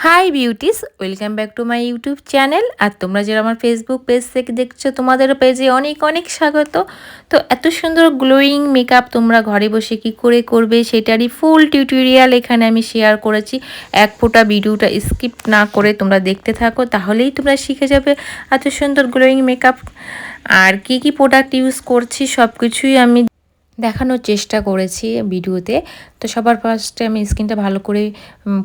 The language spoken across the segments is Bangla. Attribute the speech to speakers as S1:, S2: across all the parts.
S1: High beauties, welcome back to my YouTube channel. আর তোমরা যারা আমার ফেসবুক পেজ থেকে দেখছো, তোমাদের পেজে অনেক অনেক স্বাগত। তো এত সুন্দর গ্লোয়িং মেকআপ তোমরা ঘরে বসে কি করে করবে সেটারই ফুল টিউটোরিয়াল এখানে আমি শেয়ার করেছি। এক ফোঁটা ভিডিওটা স্কিপ না করে তোমরা দেখতে থাকো, তাহলেই তোমরা শিখে যাবে এত সুন্দর গ্লোয়িং মেকআপ। আর কি কি প্রোডাক্ট ইউজ করছি সব কিছুই আমি দেখানোর চেষ্টা করেছি ভিডিওতে। তো সবার ফার্স্টে আমি স্কিনটা ভালো করে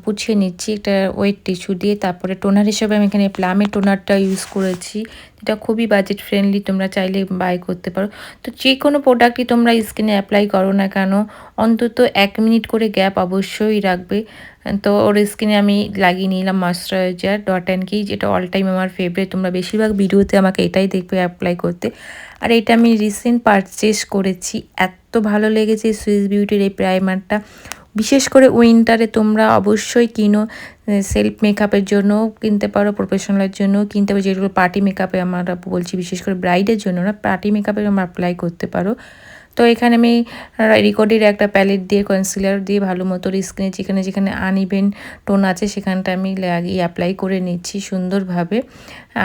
S1: পুছিয়ে নিচ্ছি একটা ওয়েট টিস্যু দিয়ে। তারপরে টোনার হিসেবে আমি এখানে প্লামের টোনারটা ইউজ করেছি, এটা খুবই বাজেট ফ্রেন্ডলি, তোমরা চাইলে বাই করতে পারো। তো যে কোনো প্রোডাক্টই তোমরা স্কিনে অ্যাপ্লাই করো না কেন, অন্তত 1 মিনিট করে গ্যাপ অবশ্যই রাখবে। তো ওর স্কিনে আমি লাগিয়ে নিলাম ময়শ্চারাইজার ডট অ্যান্ড কি, যেটা অল টাইম আমার ফেভারিট। তোমরা বেশিরভাগ ভিডিওতে আমাকে এটাই দেখবে অ্যাপ্লাই করতে। আর এটা আমি রিসেন্ট পারচেস করেছি, এত ভালো লেগেছে সুইস বিউটির এই প্রাইমারটা। বিশেষ করে উইন্টারে তোমরা অবশ্যই কিনো, সেলফ মেকআপের জন্যও কিনতে পারো, প্রফেশনালের জন্যও কিনতে পারো। যেগুলো পার্টি মেকআপে আমরা বলছি, বিশেষ করে ব্রাইডের জন্য না, পার্টি মেকআপে আমরা অ্যাপ্লাই করতে পারো। তো এখানে আমি রিকোডের একটা প্যালেট দিয়ে কনসিলার দিয়ে ভালো মতো স্কিনে যেখানে যেখানে আনইভেন টোন আছে সেখানটা আমি লাগিয়ে অ্যাপ্লাই করে নিচ্ছি সুন্দরভাবে।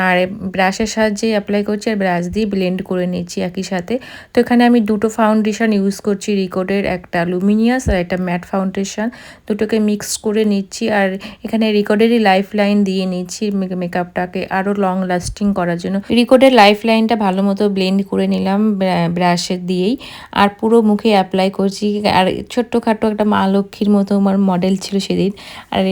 S1: আর ব্রাশের সাহায্যে অ্যাপ্লাই করছি আর ব্রাশ দিয়ে ব্লেন্ড করে নিচ্ছি একই সাথে। তো এখানে আমি দুটো ফাউন্ডেশন ইউজ করছি, রিকোডের একটা লুমিনিয়াস আর একটা ম্যাট ফাউন্ডেশন, দুটোকে মিক্স করে নিচ্ছি। আর এখানে রিকোডেরই লাইফ লাইন দিয়ে নিচ্ছি মেকআপটাকে আরও লং লাস্টিং করার জন্য। রিকোডের লাইফ লাইনটা ভালো মতো ব্লেন্ড করে নিলাম ব্রাশের দিয়েই, আর পুরো মুখে অ্যাপ্লাই করছি। আর ছোট্টখাটো একটা মা লক্ষ্মীর মতো আমার মডেল ছিল সেদিন, আর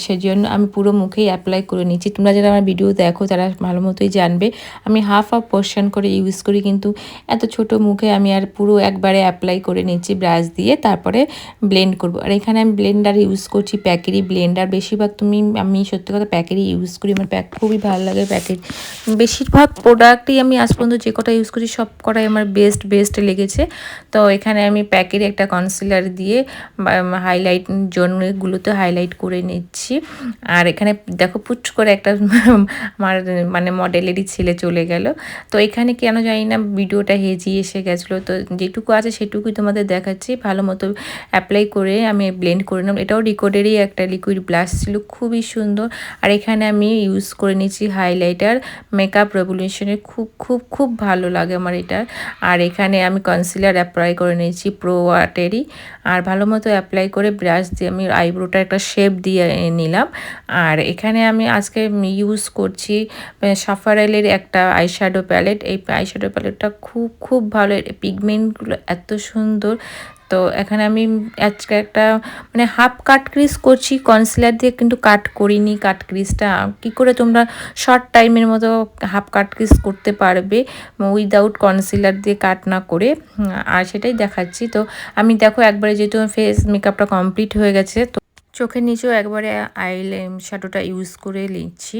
S1: সেজন্য আমি পুরো মুখেই অ্যাপ্লাই করে নিচ্ছি। তোমরা যারা আমার ভিডিও দেখো তারা ভালো মতোই জানবে আমি হাফ পোর্শন করে ইউজ করি, কিন্তু এত ছোট মুখে আমি আর পুরো একবারে অ্যাপ্লাই করে নিচ্ছি ব্রাশ দিয়ে, তারপরে ব্লেন্ড করব। আর এখানে আমি ব্লেন্ডার ইউজ করছি, প্যাকেরই ব্লেন্ডার। বেশিরভাগ আমি সত্যি কথা প্যাকেরই ইউজ করি, আমার প্যাক খুবই ভালো লাগে। প্যাকের বেশিরভাগ প্রোডাক্টই আমি আজ পর্যন্ত যে কটা ইউজ করি সব কটাই আমার বেস্ট লেগেছে। তো এখানে আমি প্যাকের একটা কনসিলার দিয়ে হাইলাইট জোনগুলোতে হাইলাইট করে নিচ্ছি। আর এখানে দেখো পুট করে একটা আমার মানে মডেলেরই ছেলে চলে গেল। তো এখানে কেন জানি না ভিডিওটা হেজিয়ে এসে গেছিলো, তো যেটুকু আছে সেটুকুই তোমাদের দেখাচ্ছি। ভালো মতো অ্যাপ্লাই করে আমি ব্লেন্ড করে নিলাম। এটাও রিকোডেরই একটা লিকুইড ব্লাশ ছিল, খুবই সুন্দর। আর এখানে আমি ইউজ করে নিচ্ছি হাইলাইটার মেকআপ রেভলিউশনের, খুব ভালো লাগে আমার এটা। আর এখানে আমি কনসিলার অ্যাপ্লাই করে নিয়েছি প্রো ওয়াটেরই। আর ভালো মতো অ্যাপ্লাই করে ব্রাশ দিয়ে আমি আইব্রোটা একটা শেপ দিয়ে নিলাম। আর এখানে আমি আজকে ইউজ করছি সাফারেলের একটা আইশ্যাডো প্যালেট। এই আইশ্যাডো প্যালেটটা খুব ভালো, পিগমেন্টগুলো এত সুন্দর। তো এখানে আমি আজকে একটা মানে হাফ কাট ক্রিজ করছি কনসিলার দিয়ে, কিন্তু কাট করিনি। কাট ক্রিজটা কী করে তোমরা শর্ট টাইমের মতো হাফ কাট ক্রিজ করতে পারবে উইদাউট কনসিলার দিয়ে কাট না করে, আর সেটাই দেখাচ্ছি। তো আমি দেখো একবারে যেহেতু ফেস মেকআপটা কমপ্লিট হয়ে গেছে, তো চোখের নিচেও একবারে শ্যাডোটা ইউজ করে নিচ্ছি,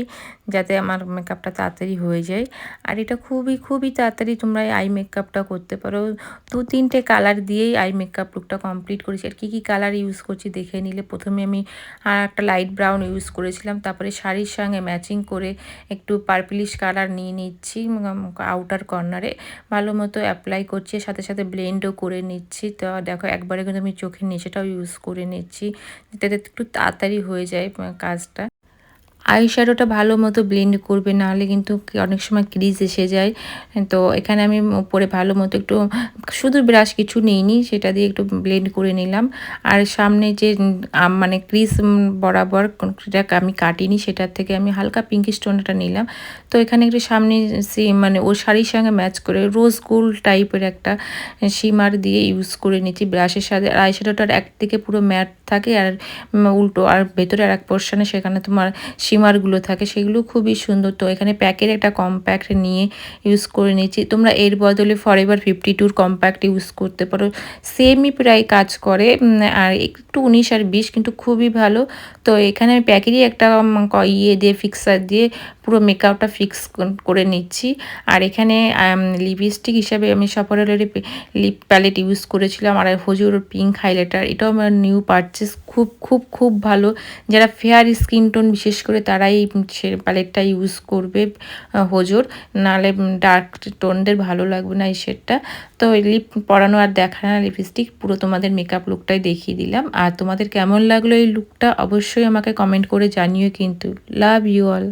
S1: যাতে আমার মেকআপটা তাড়াতাড়ি হয়ে যায়। আর এটা খুবই তাড়াতাড়ি তোমরা আই মেকআপটা করতে পারো। 2-3টে কালার দিয়েই আই মেকআপ লুকটা কমপ্লিট করেছি। আর কী কালার ইউজ করছি দেখে নিলে, প্রথমে আমি একটা লাইট ব্রাউন ইউজ করেছিলাম, তারপরে শাড়ির সঙ্গে ম্যাচিং করে একটু পার্পলিশ কালার নিয়ে নিচ্ছি আউটার কর্নারে, ভালো মতো অ্যাপ্লাই করছি, সাথে সাথে ব্লেন্ডও করে নিচ্ছি। তো দেখো একবারে কিন্তু আমি চোখের নিচেটাও ইউজ করে নিচ্ছি, যাতে একটু তাড়াতাড়ি হয়ে যায় কাজটা। আইশ্যাডোটা ভালো মতো ব্লেন্ড করবে, নাহলে কিন্তু অনেক সময় ক্রিজ এসে যায়। তো এখানে আমি উপরে ভালো মতো একটু শুধু ব্রাশ কিছু নিইনি, সেটা দিয়ে একটু ব্লেন্ড করে নিলাম। আর সামনে যে মানে ক্রিজ বরাবর যেটা আমি কাটিনি, সেটার থেকে আমি হালকা পিঙ্ক স্টোনটা নিলাম। তো এখানে একটু সামনে মানে ওর শাড়ির সঙ্গে ম্যাচ করে রোজ গোল্ড টাইপের একটা শিমার দিয়ে ইউজ করে নিচ্ছি ব্রাশের সাথে। আর আইশ্যাডোটার একদিকে পুরো ম্যাট থাকে, আর উল্টো আর ভেতরে আর এক পোর্শনে সেখানে তোমার শিমারগুলো থাকে, সেগুলো খুবই সুন্দর। তো এখানে প্যাকের একটা কম্প্যাক্ট নিয়ে ইউজ করে নিচ্ছি। তোমরা এর বদলে ফরএভার 52 কম্প্যাক্ট ইউজ করতে পারো, সেমই প্রায় কাজ করে, আর একটু 19 আর 20 কিন্তু খুবই ভালো। তো এখানে আমি প্যাকেরই একটা দিয়ে ফিক্সার দিয়ে পুরো মেকআপটা ফিক্স করে নিচ্ছি। আর এখানে লিপস্টিক হিসাবে আমি সফরের লিপ প্যালেট ইউজ করেছিলাম, আর হুজুর পিঙ্ক হাইলাইটার, এটাও আমার নিউ পারচেস, খুব খুব খুব ভালো। যারা ফেয়ার স্কিন টোন বিশেষ করে তারাই সে প্যালেটটা ইউজ করবে হুজুর, নাহলে ডার্ক টোনদের ভালো লাগবে না এই শেডটা। তো লিপ পরানো আর দেখা না, লিপস্টিক পুরো তোমাদের মেকআপ লুকটাই দেখিয়ে দিলাম। আর তোমাদের কেমন লাগলো এই লুকটা অবশ্যই আমাকে কমেন্ট করে জানিও কিন্তু। Love you all.